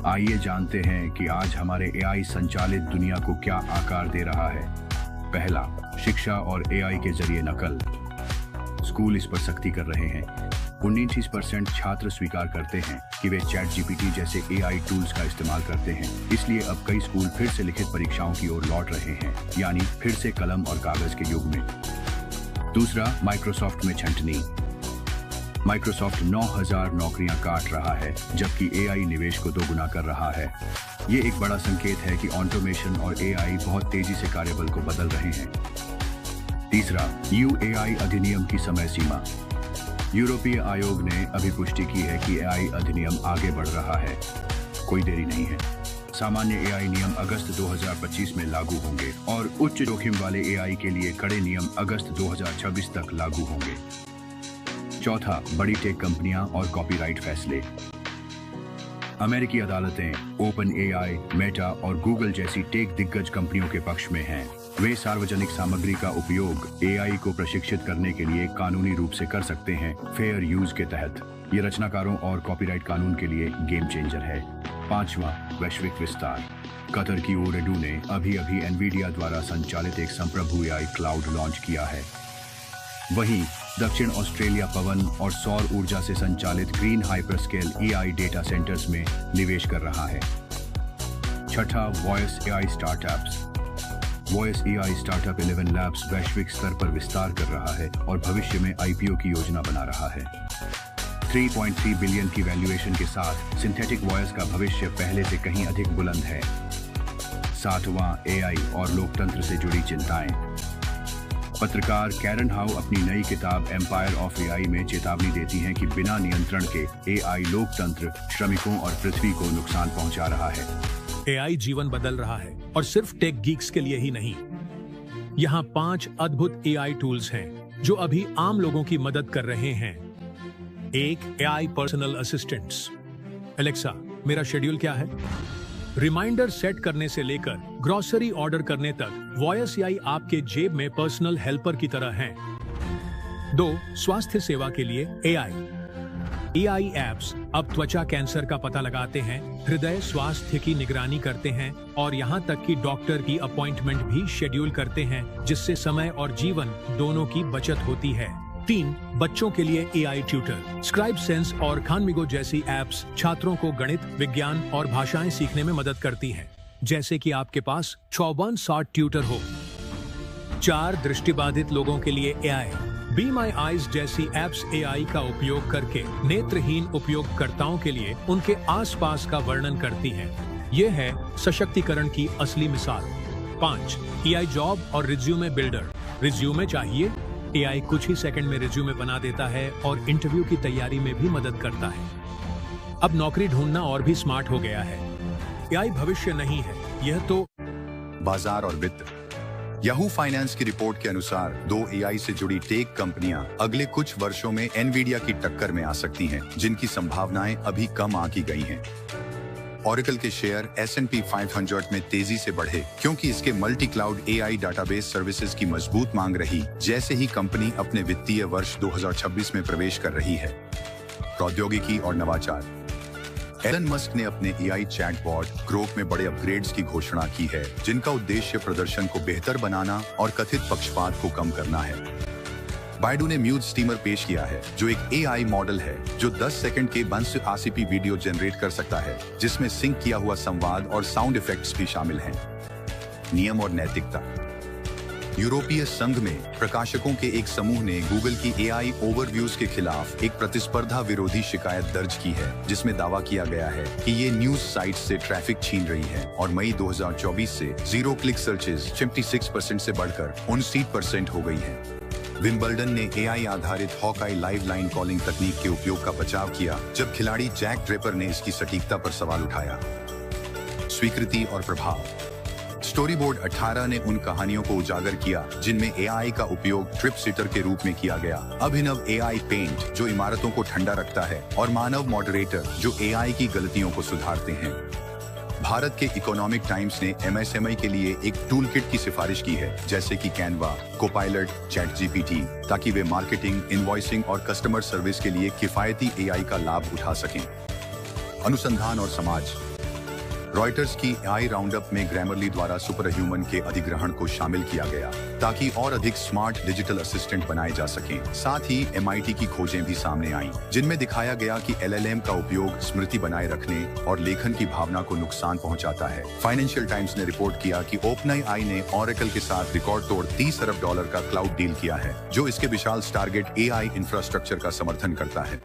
आइए जानते हैं कि आज हमारे एआई संचालित दुनिया को क्या आकार दे रहा है। पहला, शिक्षा और एआई के जरिए नकल। स्कूल इस पर सख्ती कर रहे हैं। 29% छात्र स्वीकार करते हैं कि वे चैट जीपीटी जैसे एआई टूल्स का इस्तेमाल करते हैं। इसलिए अब कई स्कूल फिर से लिखित परीक्षाओं की ओर लौट रहे हैं, यानी फिर से कलम और कागज के युग में। दूसरा, माइक्रोसॉफ्ट में छंटनी। माइक्रोसॉफ्ट 9,000 नौकरियां काट रहा है, जबकि एआई निवेश को दोगुना कर रहा है। ये एक बड़ा संकेत है कि ऑटोमेशन और एआई बहुत तेजी से कार्यबल को बदल रहे हैं। तीसरा, यूएआई अधिनियम की समय सीमा। यूरोपीय आयोग ने अभी पुष्टि की है कि एआई अधिनियम आगे बढ़ रहा है। कोई देरी नहीं है। सामान्य एआई नियम अगस्त 2025 में लागू होंगे और उच्च जोखिम वाले एआई के लिए कड़े नियम अगस्त 2026 तक लागू होंगे। चौथा, बड़ी टेक कंपनियां और कॉपीराइट फैसले। अमेरिकी अदालतें ओपन एआई, मेटा और गूगल जैसी टेक दिग्गज कंपनियों के पक्ष में हैं। वे सार्वजनिक सामग्री का उपयोग एआई को प्रशिक्षित करने के लिए कानूनी रूप से कर सकते हैं, फेयर यूज के तहत। ये रचनाकारों और कॉपीराइट कानून के लिए गेम चेंजर है। पांचवा, वैश्विक विस्तार। कतर की ओरेडू ने अभी एनवीडिया द्वारा संचालित एक संप्रभु एआई क्लाउड लॉन्च किया है। वहीं दक्षिण ऑस्ट्रेलिया पवन और सौर ऊर्जा से संचालित green hyperscale AI data centres में निवेश कर रहा है। छठा, voice AI startups. Voice AI startup 11 labs वैश्विक स्तर पर विस्तार कर रहा है और भविष्य में आईपीओ की योजना बना रहा है। 3.3 बिलियन की वैल्यूएशन के साथ सिंथेटिक वॉइस का भविष्य पहले से कहीं अधिक बुलंद है। सातवां, एआई और लोकतंत्र से जुड़ी चिंताएं। पत्रकार कैरन हाउ अपनी नई किताब एम्पायर ऑफ एआई में चेतावनी देती हैं कि बिना नियंत्रण के एआई लोकतंत्र, श्रमिकों और पृथ्वी को नुकसान पहुंचा रहा है। एआई जीवन बदल रहा है और सिर्फ टेक गीक्स के लिए ही नहीं। यहाँ 5 अद्भुत एआई टूल्स हैं जो अभी आम लोगों की मदद कर रहे हैं। 1, एआई पर्सनल असिस्टेंट्स। एलेक्सा, मेरा शेड्यूल क्या है? रिमाइंडर सेट करने से लेकर ग्रोसरी ऑर्डर करने तक वॉइस एआई आपके जेब में पर्सनल हेल्पर की तरह हैं। 2, स्वास्थ्य सेवा के लिए एआई एप्स अब त्वचा कैंसर का पता लगाते हैं, हृदय स्वास्थ्य की निगरानी करते हैं और यहाँ तक कि डॉक्टर की अपॉइंटमेंट भी शेड्यूल करते हैं, जिससे समय और जीवन दोनों की बचत होती है। 3, बच्चों के लिए एआई ट्यूटर। स्क्राइब सेंस और खानमिगो जैसी एप्स छात्रों को गणित, विज्ञान और भाषाएं सीखने में मदद करती हैं, जैसे कि आपके पास 54 ट्यूटर हो। 4, दृष्टिबाधित लोगों के लिए एआई। बी माई आईज जैसी एप्स एआई का उपयोग करके नेत्रहीन उपयोगकर्ताओं के लिए उनके आसपास का वर्णन करती हैं। ये है सशक्तिकरण की असली मिसाल। 5, एआई जॉब और रिज्यूमे बिल्डर। रिज्यूमे चाहिए? एआई कुछ ही सेकंड में रिज्यूमे बना देता है और इंटरव्यू की तैयारी में भी मदद करता है। अब नौकरी ढूंढना और भी स्मार्ट हो गया है। एआई भविष्य नहीं है, यह तो बाजार और वित्त। याहू फाइनेंस की रिपोर्ट के अनुसार 2 एआई से जुड़ी टेक कंपनियां अगले कुछ वर्षों में एनवीडिया की टक्कर में आ सकती हैं, जिनकी संभावनाएं अभी कम आंकी गई हैं। ऑरेकल के शेयर S&P 500 में तेजी से बढ़े क्योंकि इसके multi Claude AI database services की मजबूत मांग रही, जैसे ही कंपनी अपने वित्तीय वर्ष 2026 में प्रवेश कर रही है। प्रौद्योगिकी और नवाचार। एलन मस्क ने अपने एआई चैटबॉट ग्रोक में बड़े अपग्रेड्स की घोषणा की है, जिनका उद्देश्य प्रदर्शन को बेहतर बनाना और कथित पक्षपात को कम करना है। बायडू ने म्यूज स्टीमर पेश किया है, जो एक एआई मॉडल है जो 10 सेकंड के 1280p वीडियो जनरेट कर सकता है, जिसमें सिंक किया हुआ संवाद और साउंड इफेक्ट्स भी शामिल हैं। नियम और नैतिकता। यूरोपीय संघ में प्रकाशकों के एक समूह ने गूगल की एआई ओवरव्यूज के खिलाफ एक प्रतिस्पर्धा विरोधी शिकायत दर्ज की है, जिसमें दावा किया गया है कि ये न्यूज साइट्स से ट्रैफिक छीन रही है और मई 2024 से 0 क्लिक सर्चेज 56% से बढ़कर 59% हो गई है। विंबलडन ने एआई आधारित हॉकाई लाइव लाइन कॉलिंग तकनीक के उपयोग का बचाव किया, जब खिलाड़ी जैक ड्रेपर ने इसकी सटीकता पर सवाल उठाया। स्वीकृति और प्रभाव। स्टोरीबोर्ड 18 ने उन कहानियों को उजागर किया जिनमें एआई का उपयोग ट्रिप सिटर के रूप में किया गया। अभिनव एआई पेंट जो इमारतों को ठंडा रखता है और मानव मॉडरेटर जो एआई की गलतियों को सुधारते हैं। भारत के इकोनॉमिक टाइम्स ने एमएसएमई के लिए एक टूल किट की सिफारिश की है, जैसे कि कैनवा, कोपायलट, चैट जीपीटी, ताकि वे मार्केटिंग, इनवॉइसिंग और कस्टमर सर्विस के लिए किफायती एआई का लाभ उठा सकें। अनुसंधान और समाज। रॉयटर्स की AI राउंडअप में ग्रामरली द्वारा सुपर ह्यूमन के अधिग्रहण को शामिल किया गया ताकि और अधिक स्मार्ट डिजिटल असिस्टेंट बनाए जा सकें। साथ ही MIT की खोजें भी सामने आईं, जिनमें दिखाया गया कि LLM का उपयोग स्मृति बनाए रखने और लेखन की भावना को नुकसान पहुंचाता है। फाइनेंशियल टाइम्स ने रिपोर्ट किया कि OpenAI ने Oracle के साथ रिकॉर्ड तोड़ $30 अरब का क्लाउड डील किया है, जो इसके विशाल स्टारगेट AI इंफ्रास्ट्रक्चर का समर्थन करता है।